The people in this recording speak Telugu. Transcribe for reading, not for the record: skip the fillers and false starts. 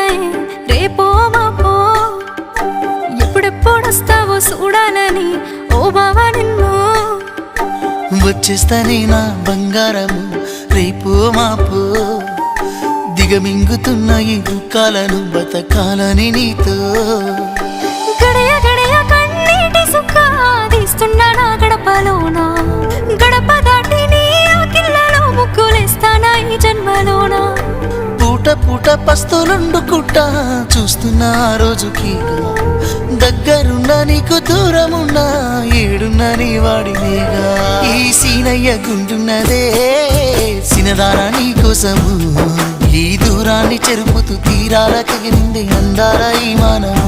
వస్తాయి రేపో మాపో ఎప్పుడెప్పుడొస్తావో చూడాలని ఓ బావా నిన్ను వచ్చేస్తానే నా బంగారము రేపో మాపో దిగమింగుతున్న ఈ దుఃఖాలను బతకాలని నీతో గడయ గడయ కన్నీటి సుఖ తీస్తున్నా నా గడపలోన గడప దాటి నీ ఆకిళ్ళలో ముగ్గులేస్తానా ఈ జన్మలోన పూట పూట పస్తులుండుకుంటా చూస్తున్నా ఆ రోజుకి దగ్గరున్నా నీకు దూరమున్నా ఏడున్నా నీ వాడినేగా ఈ సీనయ్య గుంటున్నదే సినదారా నీ కోసము ఈ దూరాన్ని చెరుపుతూ తీరాల తెగిరింది అందాల ఈ మానము